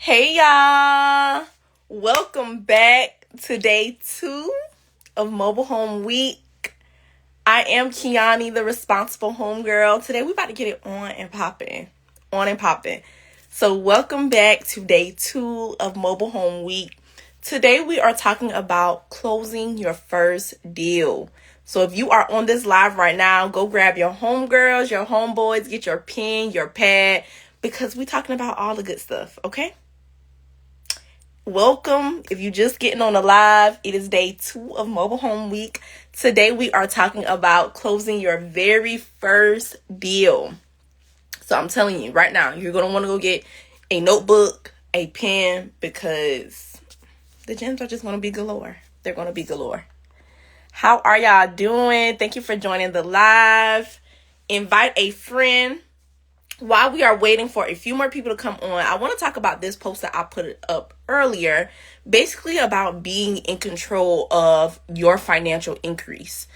Hey y'all, welcome back to day 2 of Mobile Home Week. I am Kiani, the responsible homegirl. Today we about to get it on and popping. So welcome back to day 2 of Mobile Home Week. Today we are talking about closing your first deal. So if you are on this live right now, go grab your homegirls, your homeboys, get your pen, your pad, because we're talking about all the good stuff, okay? Welcome. If you're just getting on the live, it is day 2 of Mobile Home Week. Today we are talking about closing your very first deal. So I'm telling you right now, you're going to want to go get a notebook, a pen, because the gems are just going to be galore. They're going to be galore. How are y'all doing? Thank you for joining the live. Invite a friend. While we are waiting for a few more people to come on, I want to talk about this post that I put up earlier, basically about being in control of your financial increase.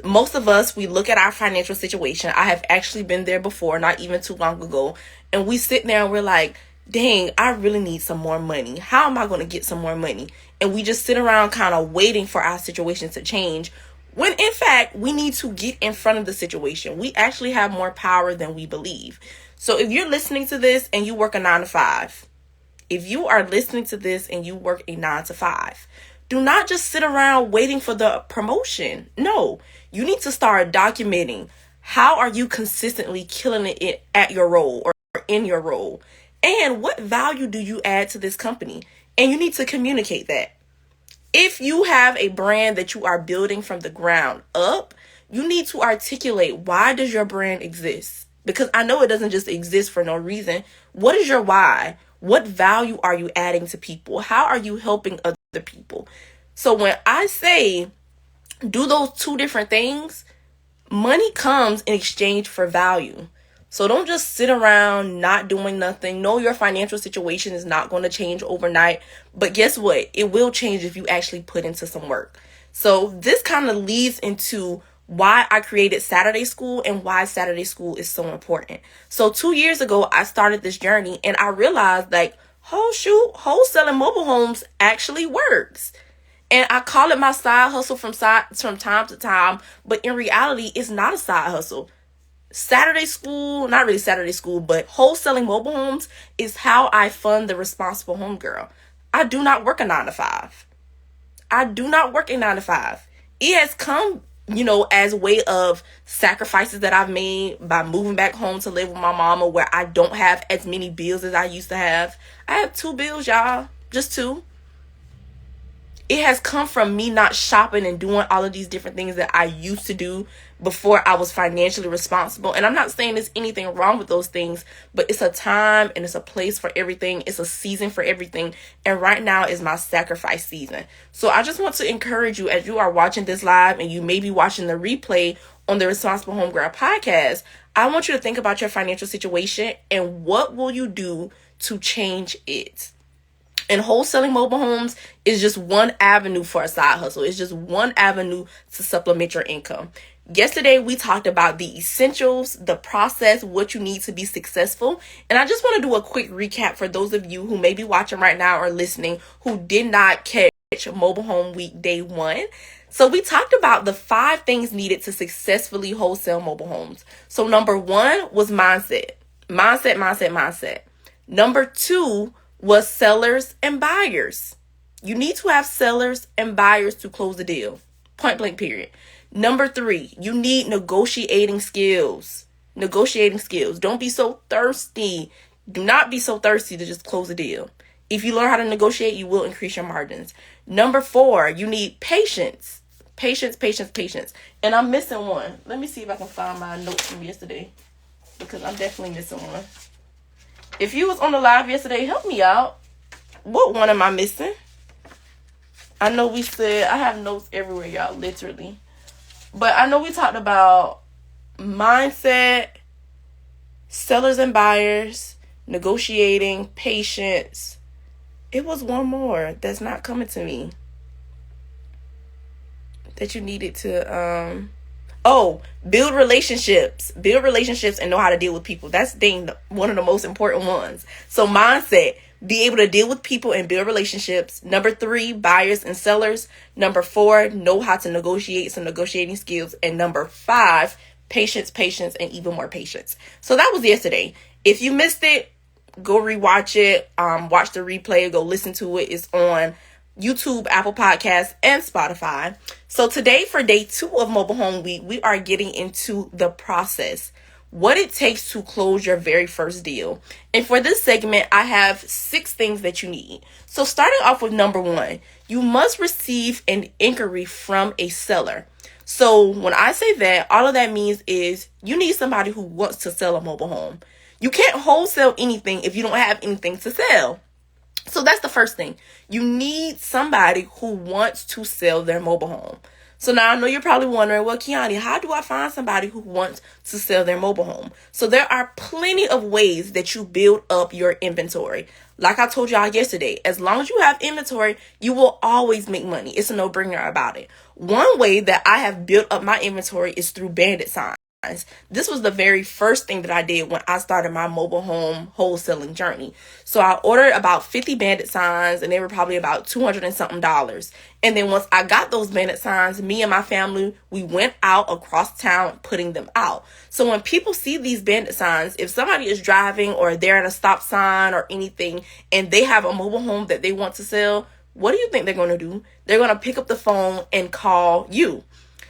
Most of us, we look at our financial situation. I have actually been there before, not even too long ago, and we sit there and we're like, dang, I really need some more money. How am I going to get some more money? And we just sit around kind of waiting for our situation to change, when in fact, we need to get in front of the situation. We actually have more power than we believe. So if you're listening to this and you work a 9 to 5, if you are listening to this and you work a 9 to 5, do not just sit around waiting for the promotion. No, you need to start documenting how are you consistently killing it at your role or in your role, and what value do you add to this company? And you need to communicate that. If you have a brand that you are building from the ground up, you need to articulate, why does your brand exist? Because I know it doesn't just exist for no reason. What is your why? What value are you adding to people? How are you helping other people? So when I say do those 2 different things, money comes in exchange for value. So don't just sit around not doing nothing. No, your financial situation is not going to change overnight. But guess what? It will change if you actually put into some work. So this kind of leads into why I created Saturday School and why Saturday School is so important. So 2 years ago, I started this journey and I realized wholesaling mobile homes actually works. And I call it my side hustle from time to time, but in reality, it's not a side hustle. Saturday School, not really Saturday School, but wholesaling mobile homes is how I fund the responsible home girl. I do not work a 9 to 5. It has come as a way of sacrifices that I've made by moving back home to live with my mama, where I don't have as many bills as I used to have. I have 2 bills, y'all. Just 2. It has come from me not shopping and doing all of these different things that I used to do before I was financially responsible. And I'm not saying there's anything wrong with those things, but it's a time and it's a place for everything. It's a season for everything. And right now is my sacrifice season. So I just want to encourage you, as you are watching this live and you may be watching the replay on the Responsible Homegirl podcast, I want you to think about your financial situation and what will you do to change it. And wholesaling mobile homes is just one avenue for a side hustle. It's just one avenue to supplement your income. Yesterday, we talked about the essentials, the process, what you need to be successful. And I just want to do a quick recap for those of you who may be watching right now or listening who did not catch Mobile Home Week Day 1. So we talked about the 5 things needed to successfully wholesale mobile homes. So number 1 was mindset. Number 2 was sellers and buyers. You need to have sellers and buyers to close the deal. Point blank, period. Number 3, you need negotiating skills. Don't be so thirsty. Do not be so thirsty to just close a deal. If you learn how to negotiate, you will increase your margins. Number 4, you need patience. Patience. And I'm missing one. Let me see if I can find my notes from yesterday, because I'm definitely missing one. If you was on the live yesterday, help me out. What one am I missing? I know we said, I have notes everywhere, y'all, literally. But I know we talked about mindset, sellers and buyers, negotiating, patience. It was one more that's not coming to me that you needed to build relationships and know how to deal with people. That's one of the most important ones. So mindset, be able to deal with people and build relationships. Number 3, buyers and sellers. Number 4, know how to negotiate, some negotiating skills. And number 5, patience, and even more patience. So that was yesterday. If you missed it, go rewatch it, watch the replay, go listen to it. It's on YouTube, Apple Podcasts, and Spotify. So today, for day 2 of Mobile Home Week, we are getting into the process, what it takes to close your very first deal. And for this segment, I have 6 things that you need. So starting off with number 1, you must receive an inquiry from a seller. So when I say that, all of that means is you need somebody who wants to sell a mobile home. You can't wholesale anything if you don't have anything to sell. So that's the first thing. You need somebody who wants to sell their mobile home. So now I know you're probably wondering, well, Kiani, how do I find somebody who wants to sell their mobile home? So there are plenty of ways that you build up your inventory. Like I told y'all yesterday, as long as you have inventory, you will always make money. It's a no-brainer about it. One way that I have built up my inventory is through bandit signs. This was the very first thing that I did when I started my mobile home wholesaling journey. So I ordered about 50 bandit signs, and they were probably about $200 and something. And then once I got those bandit signs, me and my family, we went out across town putting them out. So when people see these bandit signs, if somebody is driving or they're at a stop sign or anything, and they have a mobile home that they want to sell, what do you think they're going to do? They're going to pick up the phone and call you.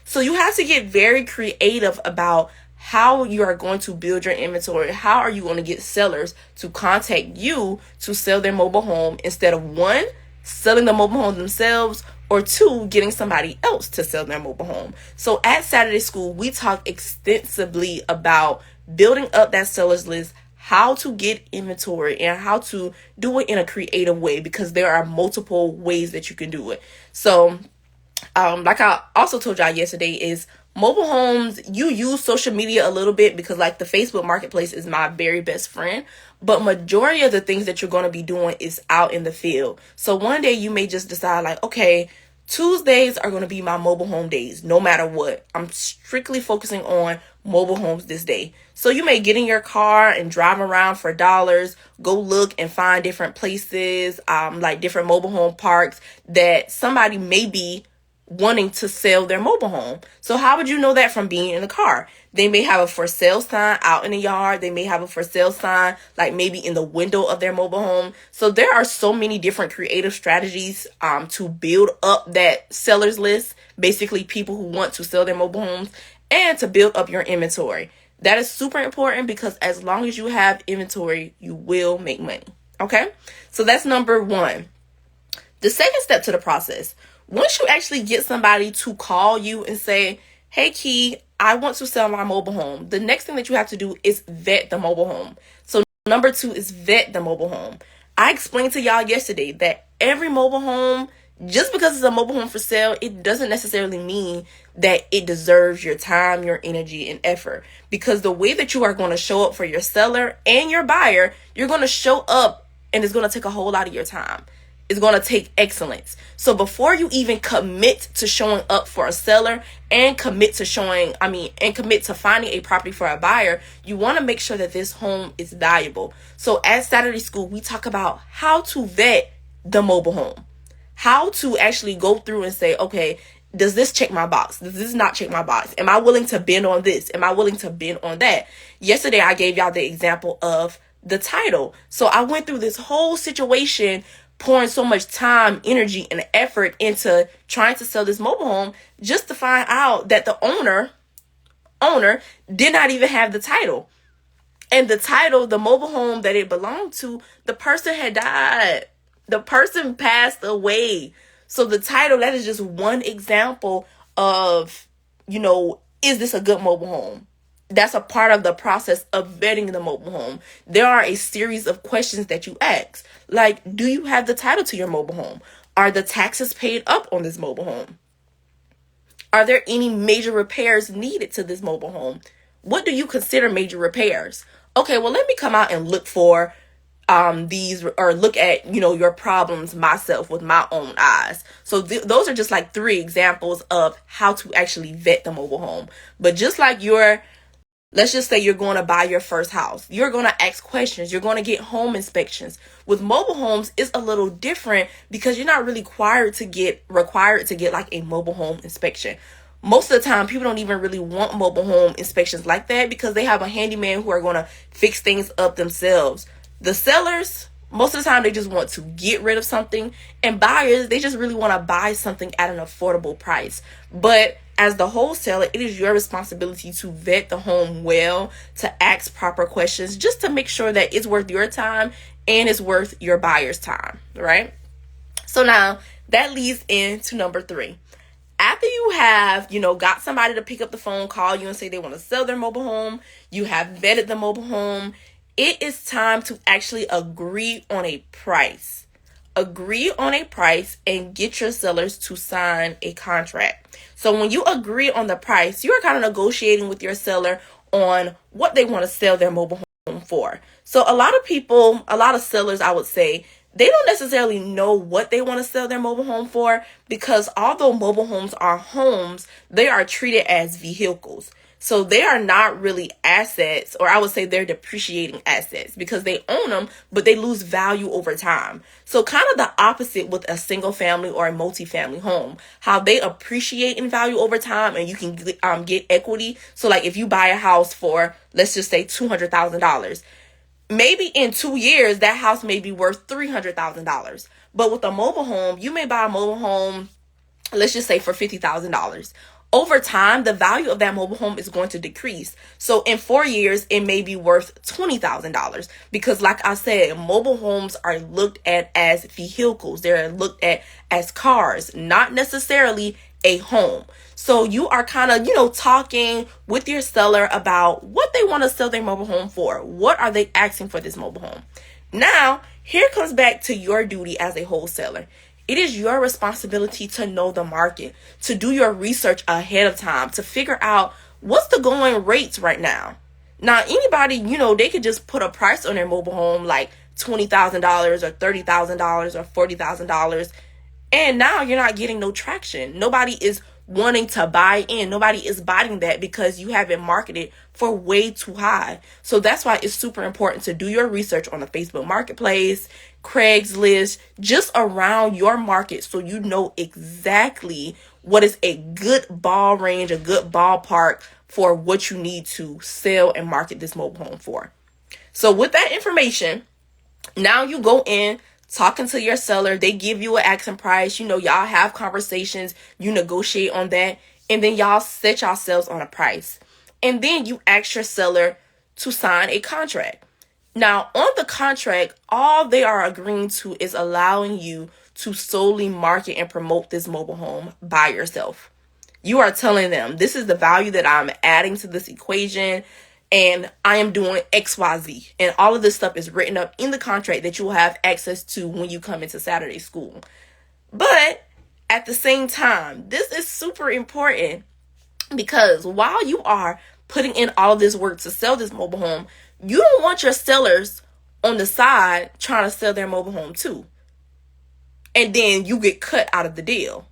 So you have to get very creative about how you are going to build your inventory. How are you going to get sellers to contact you to sell their mobile home instead of 1, selling the mobile home themselves, or 2, getting somebody else to sell their mobile home. So at Saturday School, we talk extensively about building up that sellers list, how to get inventory, and how to do it in a creative way, because there are multiple ways that you can do it. So like I also told y'all yesterday, is mobile homes, you use social media a little bit because like the Facebook marketplace is my very best friend, but majority of the things that you're going to be doing is out in the field. So one day you may just decide like, okay, Tuesdays are going to be my mobile home days, no matter what. I'm strictly focusing on mobile homes this day. So you may get in your car and drive around for dollars, go look and find different places, like different mobile home parks that somebody may be wanting to sell their mobile home. So how would you know that? From being in the car. They may have a for sale sign out in the yard. They may have a for sale sign like maybe in the window of their mobile home. So there are so many different creative strategies to build up that sellers list, basically people who want to sell their mobile homes, and to build up your inventory. That is super important because as long as you have inventory, you will make money. Okay? So that's number 1. The second step to the process, once you actually get somebody to call you and say, hey, Key, I want to sell my mobile home, the next thing that you have to do is vet the mobile home. So number 2 is vet the mobile home. I explained to y'all yesterday that every mobile home, just because it's a mobile home for sale, it doesn't necessarily mean that it deserves your time, your energy, and effort. Because the way that you are going to show up for your seller and your buyer, you're going to show up and it's going to take a whole lot of your time. It's going to take excellence. So before you even commit to showing up for a seller and commit to finding a property for a buyer, you want to make sure that this home is valuable. So at Saturday School, we talk about how to vet the mobile home, how to actually go through and say, okay, does this check my box? Does this not check my box? Am I willing to bend on this? Am I willing to bend on that? Yesterday, I gave y'all the example of the title. So I went through this whole situation, pouring so much time, energy, and effort into trying to sell this mobile home just to find out that the owner did not even have the title. And the title, the mobile home that it belonged to, the person had died. The person passed away. So the title, that is just one example of, is this a good mobile home? That's a part of the process of vetting the mobile home. There are a series of questions that you ask. Like, do you have the title to your mobile home? Are the taxes paid up on this mobile home? Are there any major repairs needed to this mobile home? What do you consider major repairs? Okay, well, let me come out and look for these, or look at, your problems myself with my own eyes. So those are just like 3 examples of how to actually vet the mobile home. But just like you're Let's just say you're going to buy your first house. You're going to ask questions. You're going to get home inspections. With mobile homes, it's a little different because you're not really required to get like a mobile home inspection. Most of the time, people don't even really want mobile home inspections like that because they have a handyman who are going to fix things up themselves. The sellers, most of the time, they just want to get rid of something. And buyers, they just really want to buy something at an affordable price. But as the wholesaler, it is your responsibility to vet the home well, to ask proper questions, just to make sure that it's worth your time and it's worth your buyer's time, right? So now that leads into number 3. After you have, got somebody to pick up the phone, call you and say they want to sell their mobile home, you have vetted the mobile home, it is time to actually agree on a price. Agree on a price and get your sellers to sign a contract. So when you agree on the price, you're kind of negotiating with your seller on what they want to sell their mobile home for. So a lot of sellers, I would say, they don't necessarily know what they want to sell their mobile home for because although mobile homes are homes, they are treated as vehicles. So they are not really assets, or I would say they're depreciating assets because they own them, but they lose value over time. So kind of the opposite with a single family or a multi-family home, how they appreciate in value over time and you can get equity. So like if you buy a house for, let's just say $200,000, maybe in 2 years, that house may be worth $300,000. But with a mobile home, you may buy a mobile home, let's just say for $50,000. Over time, the value of that mobile home is going to decrease. So in 4 years, it may be worth $20,000 because like I said, mobile homes are looked at as vehicles. They're looked at as cars, not necessarily a home. So you are kind of, talking with your seller about what they want to sell their mobile home for. What are they asking for this mobile home? Now, here comes back to your duty as a wholesaler. It is your responsibility to know the market, to do your research ahead of time, to figure out what's the going rates right now. Now, anybody, they could just put a price on their mobile home like $20,000 or $30,000 or $40,000. And now you're not getting no traction. Nobody is wanting to buy in. Nobody is buying that because you have it marketed for way too high. So that's why it's super important to do your research on the Facebook Marketplace, Craigslist, just around your market so you know exactly what is a good ball range, a good ballpark for what you need to sell and market this mobile home for. So with that information, now you go in talking to your seller. They give you an asking price. Y'all have conversations. You negotiate on that. And then y'all set yourselves on a price. And then you ask your seller to sign a contract. Now, on the contract, all they are agreeing to is allowing you to solely market and promote this mobile home by yourself. You are telling them, this is the value that I'm adding to this equation, and I am doing XYZ. And all of this stuff is written up in the contract that you will have access to when you come into Saturday school. But at the same time, this is super important because while you are putting in all this work to sell this mobile home, you don't want your sellers on the side trying to sell their mobile home too. And then you get cut out of the deal.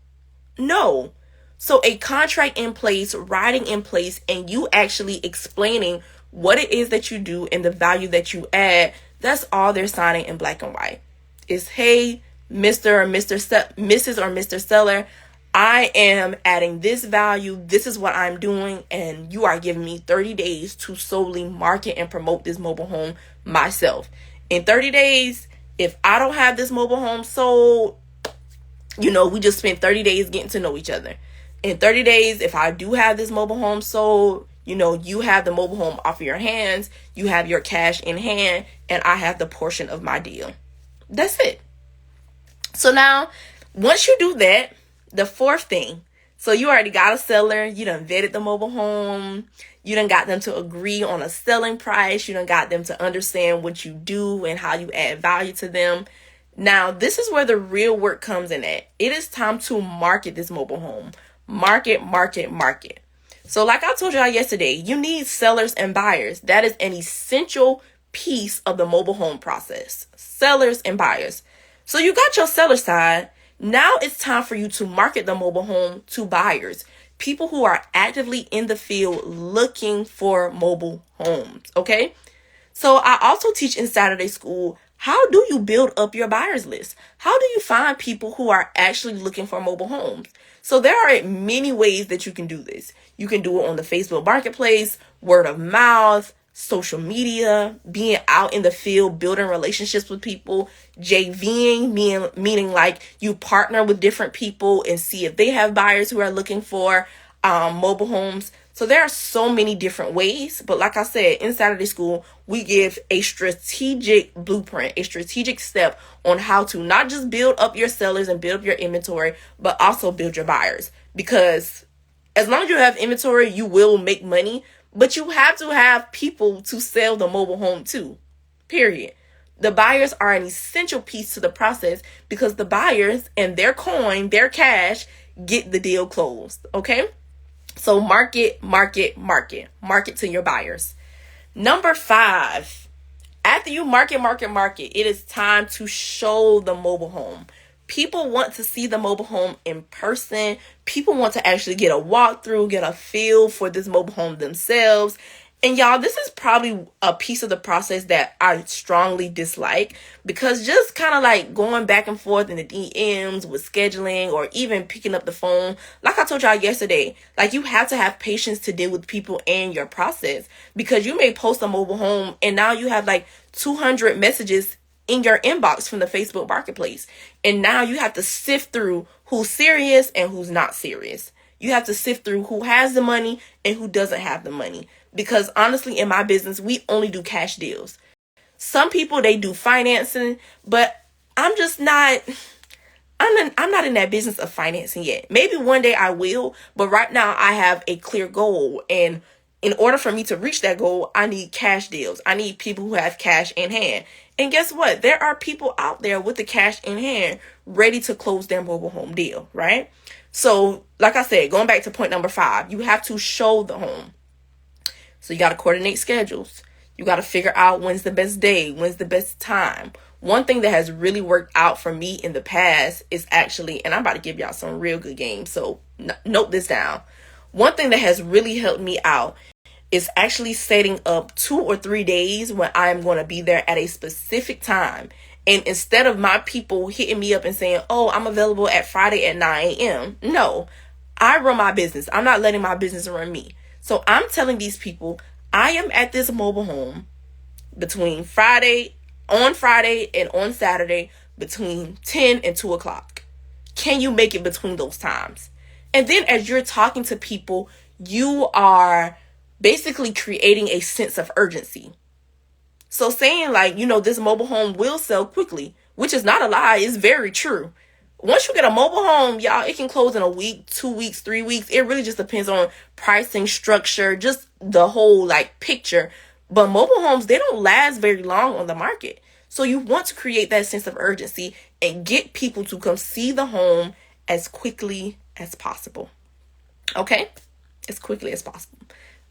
No. So a contract in place, writing in place, and you actually explaining what it is that you do and the value that you add, that's all they're signing in black and white. It's, hey, Mrs. or Mr. Seller, I am adding this value. This is what I'm doing. And you are giving me 30 days to solely market and promote this mobile home myself. In 30 days, if I don't have this mobile home sold, we just spent 30 days getting to know each other. In 30 days, if I do have this mobile home sold, you have the mobile home off of your hands, you have your cash in hand, and I have the portion of my deal. That's it. So now, once you do that, the fourth thing, so you already got a seller, you done vetted the mobile home, you done got them to agree on a selling price, you done got them to understand what you do and how you add value to them. Now, this is where the real work comes in at. It is time to market this mobile home. Market, market, market. So like I told y'all yesterday, you need sellers and buyers. That is an essential piece of the mobile home process. Sellers and buyers. So you got your seller side. Now it's time for you to market the mobile home to buyers. people who are actively in the field looking for mobile homes, okay? So I also teach in Saturday school, how do you build up your buyers list? How do you find people who are actually looking for mobile homes? So there are many ways that you can do this. You can do it on the Facebook Marketplace, word of mouth, social media, being out in the field, building relationships with people, JVing, meaning like you partner with different people and see if they have buyers who are looking for mobile homes. So there are so many different ways, but like I said, in Saturday school, we give a strategic blueprint, a strategic step on how to not just build up your sellers and build up your inventory, but also build your buyers. Because as long as you have inventory, you will make money, but you have to have people to sell the mobile home to, period. The buyers are an essential piece to the process because the buyers and their coin, their cash, get the deal closed, okay? So market to your buyers. Number 5, after you market, it is time to show the mobile home. People want to see the mobile home in person. People want to actually get a walkthrough, get a feel for this mobile home themselves. And y'all, this is probably a piece of the process that I strongly dislike, because just kind of like going back and forth in the DMs with scheduling or even picking up the phone, like I told y'all yesterday, like you have to have patience to deal with people and your process, because you may post a mobile home and now you have like 200 messages in your inbox from the Facebook Marketplace. And now you have to sift through who's serious and who's not serious. You have to sift through who has the money and who doesn't have the money. Because honestly, in my business, we only do cash deals. Some people, they do financing, but I'm not in that business of financing yet. Maybe one day I will, but right now I have a clear goal. And in order for me to reach that goal, I need cash deals. I need people who have cash in hand. And guess what? There are people out there with the cash in hand ready to close their mobile home deal, right? So, like I said, going back to point number 5, you have to show the home. So you got to coordinate schedules. You got to figure out when's the best day, when's the best time. One thing that has really worked out for me in the past is actually, and I'm about to give y'all some real good games, so note this down. One thing that has really helped me out is actually setting up 2 or 3 days when I am going to be there at a specific time. And instead of my people hitting me up and saying, oh, I'm available at Friday at 9 a.m. No, I run my business. I'm not letting my business run me. So I'm telling these people, I am at this mobile home between Friday and on Saturday between 10 and 2 o'clock. Can you make it between those times? And then as you're talking to people, you are basically creating a sense of urgency. So saying like, this mobile home will sell quickly, which is not a lie, it's very true. Once you get a mobile home, y'all, it can close in a week, 2 weeks, 3 weeks. It really just depends on pricing, structure, just the whole like picture. But mobile homes, they don't last very long on the market. So you want to create that sense of urgency and get people to come see the home as quickly as possible. Okay? As quickly as possible.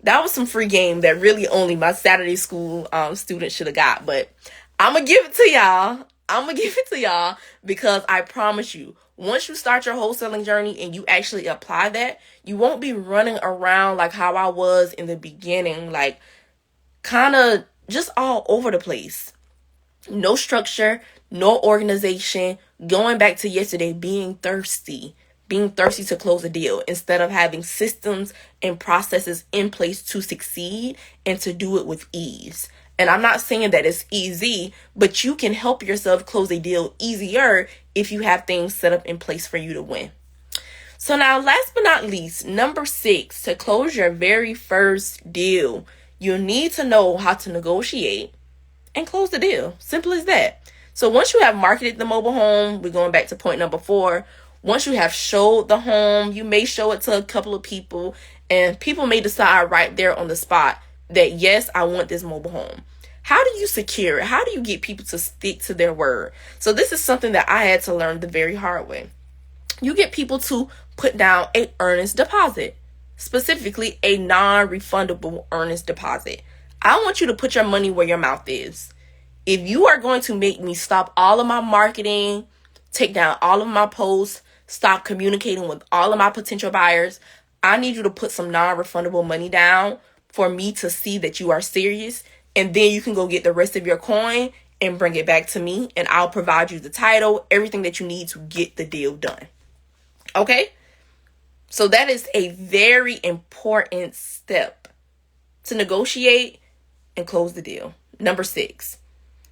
That was some free game that really only my Saturday school students should have got. But I'm going to give it to y'all. Because I promise you, once you start your wholesaling journey and you actually apply that, you won't be running around like how I was in the beginning, like kind of just all over the place. No structure, no organization, going back to yesterday, being thirsty to close a deal instead of having systems and processes in place to succeed and to do it with ease. And I'm not saying that it's easy, but you can help yourself close a deal easier if you have things set up in place for you to win. So now, last but not least, number 6, to close your very first deal, you need to know how to negotiate and close the deal. Simple as that. So once you have marketed the mobile home, we're going back to point number 4. Once you have showed the home, you may show it to a couple of people, and people may decide right there on the spot that, yes, I want this mobile home. How do you secure it? How do you get people to stick to their word? So this is something that I had to learn the very hard way. You get people to put down an earnest deposit, specifically a non-refundable earnest deposit. I want you to put your money where your mouth is. If you are going to make me stop all of my marketing, take down all of my posts, stop communicating with all of my potential buyers, I need you to put some non-refundable money down for me to see that you are serious. And then you can go get the rest of your coin and bring it back to me. And I'll provide you the title, everything that you need to get the deal done. Okay? So that is a very important step to negotiate and close the deal. Number 6.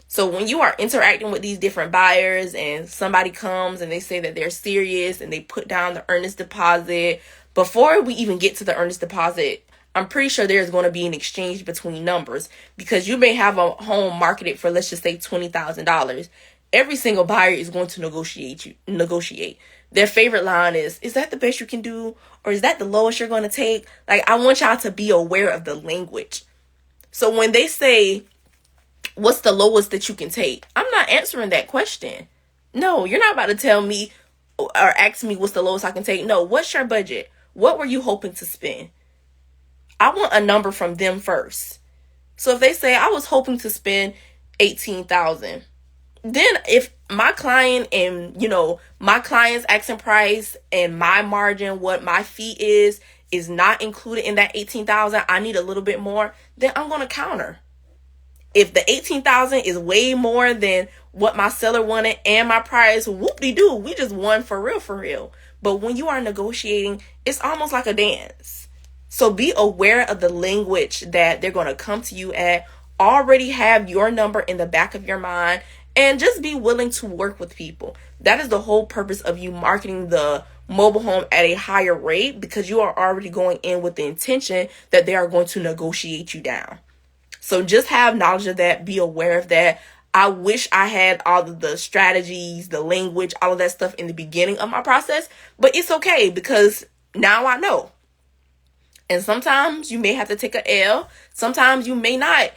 So when you are interacting with these different buyers and somebody comes and they say that they're serious and they put down the earnest deposit, before we even get to the earnest deposit, I'm pretty sure there's going to be an exchange between numbers, because you may have a home marketed for, let's just say, $20,000. Every single buyer is going to negotiate. Their favorite line is that the best you can do? Or is that the lowest you're going to take? Like, I want y'all to be aware of the language. So when they say, what's the lowest that you can take? I'm not answering that question. No, you're not about to tell me or ask me what's the lowest I can take. No, what's your budget? What were you hoping to spend? I want a number from them first. So if they say, I was hoping to spend $18,000, then if my client and, my client's asking price and my margin, what my fee is not included in that $18,000, I need a little bit more, then I'm going to counter. If the $18,000 is way more than what my seller wanted and my price, whoop-de-doo, we just won for real. But when you are negotiating, it's almost like a dance. So be aware of the language that they're going to come to you at. Already have your number in the back of your mind, and just be willing to work with people. That is the whole purpose of you marketing the mobile home at a higher rate, because you are already going in with the intention that they are going to negotiate you down. So just have knowledge of that. Be aware of that. I wish I had all of the strategies, the language, all of that stuff in the beginning of my process, but it's okay because now I know. And sometimes you may have to take a L. Sometimes you may not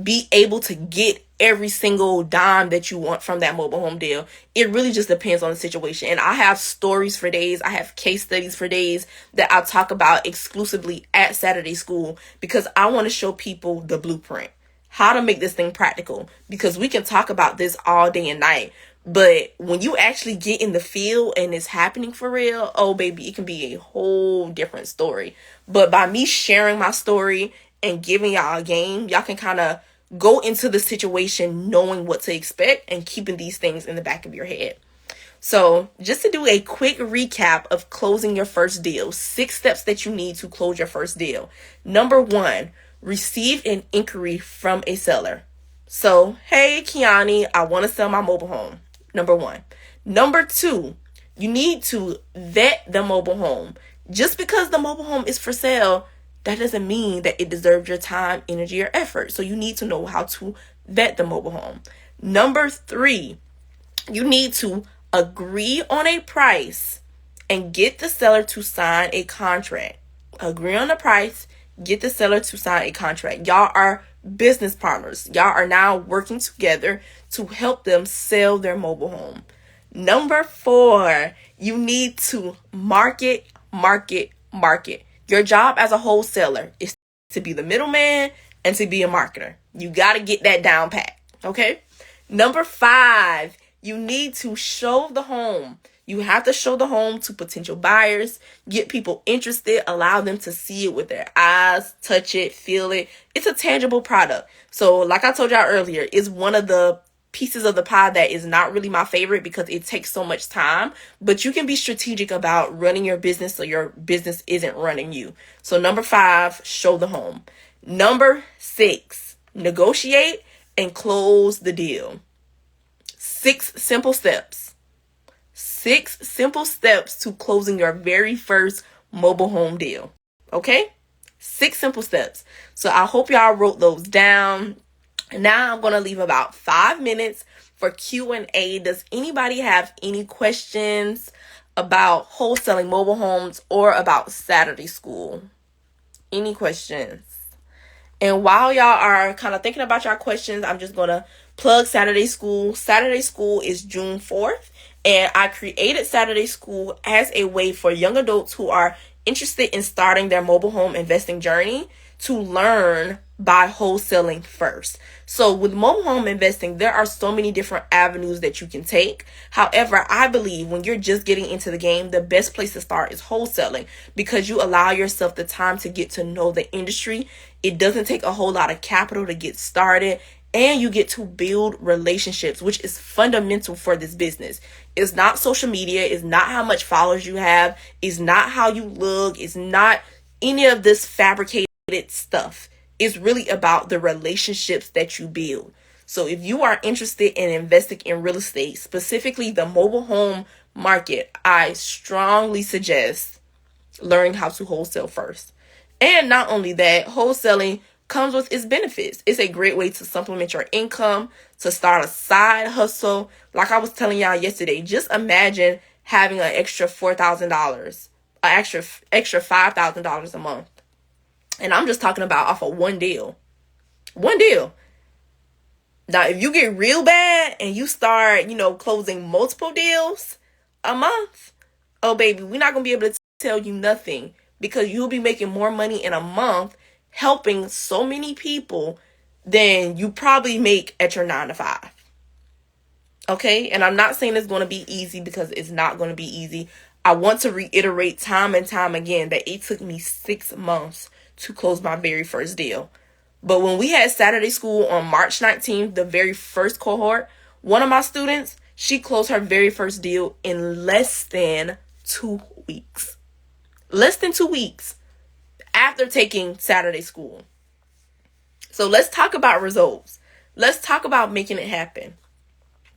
be able to get every single dime that you want from that mobile home deal. It really just depends on the situation. And I have stories for days. I have case studies for days that I talk about exclusively at Saturday School, because I want to show people the blueprint, how to make this thing practical, because we can talk about this all day and night. But when you actually get in the field and it's happening for real, oh baby, it can be a whole different story. But by me sharing my story and giving y'all a game, y'all can kind of go into the situation knowing what to expect and keeping these things in the back of your head. So just to do a quick recap of closing your first deal, 6 steps that you need to close your first deal. Number 1, receive an inquiry from a seller. So, hey, Kiani, I want to sell my mobile home. Number 1. Number 2, you need to vet the mobile home. Just because the mobile home is for sale, that doesn't mean that it deserves your time, energy, or effort. So you need to know how to vet the mobile home. Number 3, you need to agree on a price and get the seller to sign a contract. Agree on the price, get the seller to sign a contract. Y'all are business partners. Y'all are now working together to help them sell their mobile home. Number 4, you need to market. Your job as a wholesaler is to be the middleman and to be a marketer. You got to get that down pat, okay? Number 5, you need to show the home. You have to show the home to potential buyers, get people interested, allow them to see it with their eyes, touch it, feel it. It's a tangible product. So like I told y'all earlier, it's one of the pieces of the pie that is not really my favorite because it takes so much time, but you can be strategic about running your business so your business isn't running you. So number 5, show the home. Number 6, negotiate and close the deal. 6 simple steps. 6 simple steps to closing your very first mobile home deal. Okay? 6 simple steps. So I hope y'all wrote those down. Now I'm going to leave about 5 minutes for Q&A. Does anybody have any questions about wholesaling mobile homes or about Saturday School? Any questions? And while y'all are kind of thinking about your questions, I'm just going to plug Saturday School. Saturday School is June 4th. And I created Saturday School as a way for young adults who are interested in starting their mobile home investing journey to learn by wholesaling first. So with mobile home investing, there are so many different avenues that you can take. However, I believe when you're just getting into the game, the best place to start is wholesaling, because you allow yourself the time to get to know the industry. It doesn't take a whole lot of capital to get started, and you get to build relationships, which is fundamental for this business. It's not social media, it's not how much followers you have, it's not how you look, it's not any of this fabricated stuff. It's really about the relationships that you build. So if you are interested in investing in real estate, specifically the mobile home market, I strongly suggest learning how to wholesale first. And not only that, wholesaling comes with its benefits. It's a great way to supplement your income, to start a side hustle. Like I was telling y'all yesterday, just imagine having an extra $4,000, an extra $5,000 a month. And I'm just talking about off of one deal. One deal. Now, if you get real bad and you start, closing multiple deals a month, oh, baby, we're not going to be able to tell you nothing, because you'll be making more money in a month helping so many people than you probably make at your 9 to 5. Okay? And I'm not saying it's going to be easy, because it's not going to be easy. I want to reiterate time and time again that it took me 6 months to close my very first deal. But when we had Saturday school on March 19th, the very first cohort, one of my students, she closed her very first deal in less than 2 weeks. Less than 2 weeks after taking Saturday school. So let's talk about results. Let's talk about making it happen.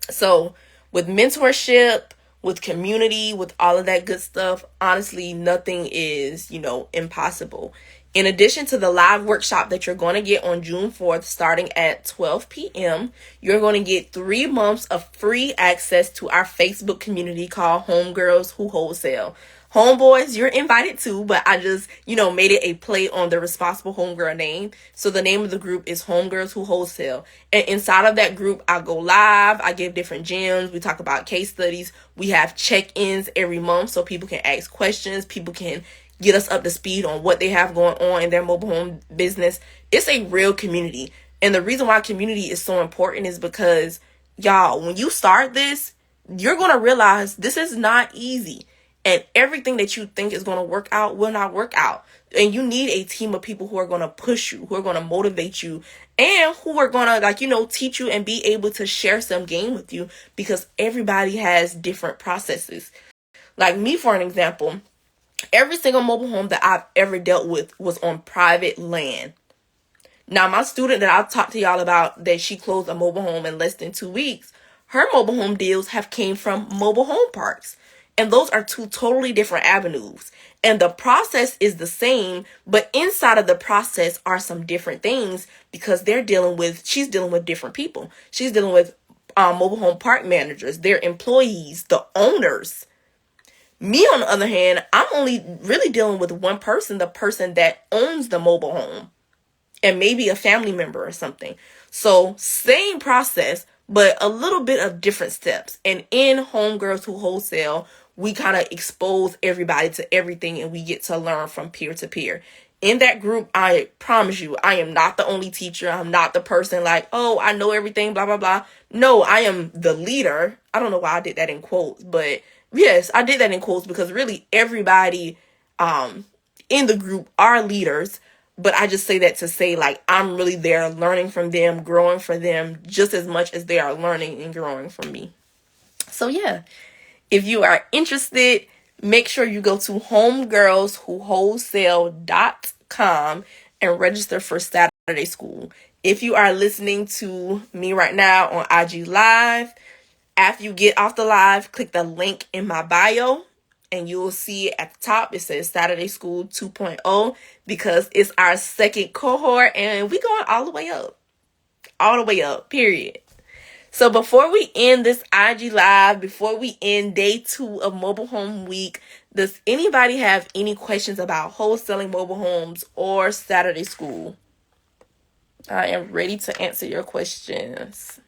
So with mentorship, with community, with all of that good stuff, honestly, nothing is, impossible. In addition to the live workshop that you're going to get on June 4th, starting at 12 p.m., you're going to get 3 months of free access to our Facebook community called Homegirls Who Wholesale. Homeboys, you're invited too, but I just, made it a play on the Responsible Homegirl name. So the name of the group is Homegirls Who Wholesale. And inside of that group, I go live. I give different gems. We talk about case studies. We have check-ins every month so people can ask questions. People can get us up to speed on what they have going on in their mobile home business. It's a real community. And the reason why community is so important is because, y'all, when you start this, you're going to realize this is not easy. And everything that you think is going to work out will not work out. And you need a team of people who are going to push you, who are going to motivate you, and who are going to, teach you and be able to share some game with you, because everybody has different processes. Like me, for an example, every single mobile home that I've ever dealt with was on private land. Now, my student that I talked to y'all about, that she closed a mobile home in less than 2 weeks, her mobile home deals have came from mobile home parks. And those are two totally different avenues. And the process is the same, but inside of the process are some different things, because she's dealing with different people. She's dealing with mobile home park managers, their employees, the owners. Me, on the other hand, I'm only really dealing with one person, the person that owns the mobile home, and maybe a family member or something. So same process, but a little bit of different steps. And in Homegirls Who Wholesale, we kind of expose everybody to everything, and we get to learn from peer to peer. In that group, I promise you, I am not the only teacher. I'm not the person like, oh, I know everything, blah, blah, blah. No, I am the leader. I don't know why I did that in quotes, but yes, I did that in quotes, because really everybody in the group are leaders. But I just say that to say, like, I'm really there learning from them, growing from them, just as much as they are learning and growing from me. So yeah, if you are interested, make sure you go to homegirlswhowholesale.com and register for Saturday school. If you are listening to me right now on IG Live, after you get off the live, click the link in my bio, and you will see at the top, it says Saturday School 2.0, because it's our second cohort, and we're going all the way up, period. So before we end this IG Live, before we end day 2 of Mobile Home Week, does anybody have any questions about wholesaling mobile homes or Saturday School? I am ready to answer your questions.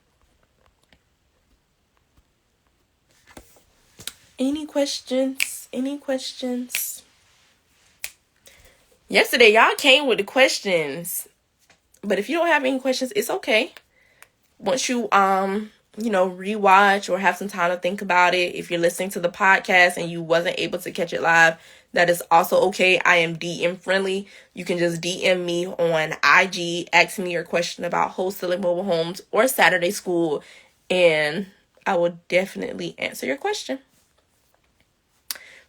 Any questions? Yesterday, y'all came with the questions. But if you don't have any questions, it's okay. Once you rewatch or have some time to think about it, if you're listening to the podcast and you wasn't able to catch it live, that is also okay. I am DM friendly. You can just DM me on IG, ask me your question about wholesaling mobile homes or Saturday school, and I will definitely answer your question.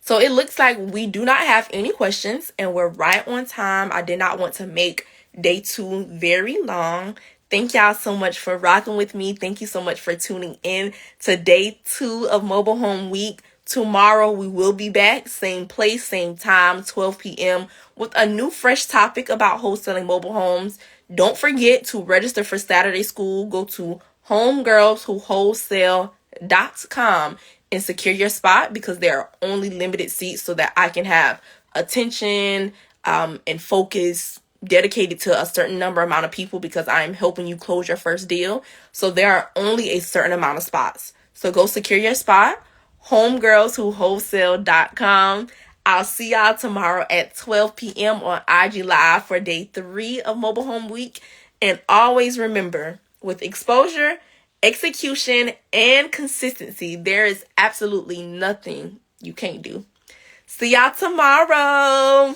So it looks like we do not have any questions and we're right on time. I did not want to make day 2 very long. Thank y'all so much for rocking with me. Thank you so much for tuning in to day 2 of Mobile Home Week. Tomorrow we will be back, same place, same time, 12 p.m. with a new fresh topic about wholesaling mobile homes. Don't forget to register for Saturday school. Go to homegirlswholesale.com and secure your spot because there are only limited seats so that I can have attention and focus dedicated to a certain amount of people because I'm helping you close your first deal. So there are only a certain amount of spots. So go secure your spot. homegirlswholesale.com. I'll see y'all tomorrow at 12 p.m. on IG Live for day 3 of Mobile Home Week. And always remember, with exposure, execution, and consistency, there is absolutely nothing you can't do. See y'all tomorrow.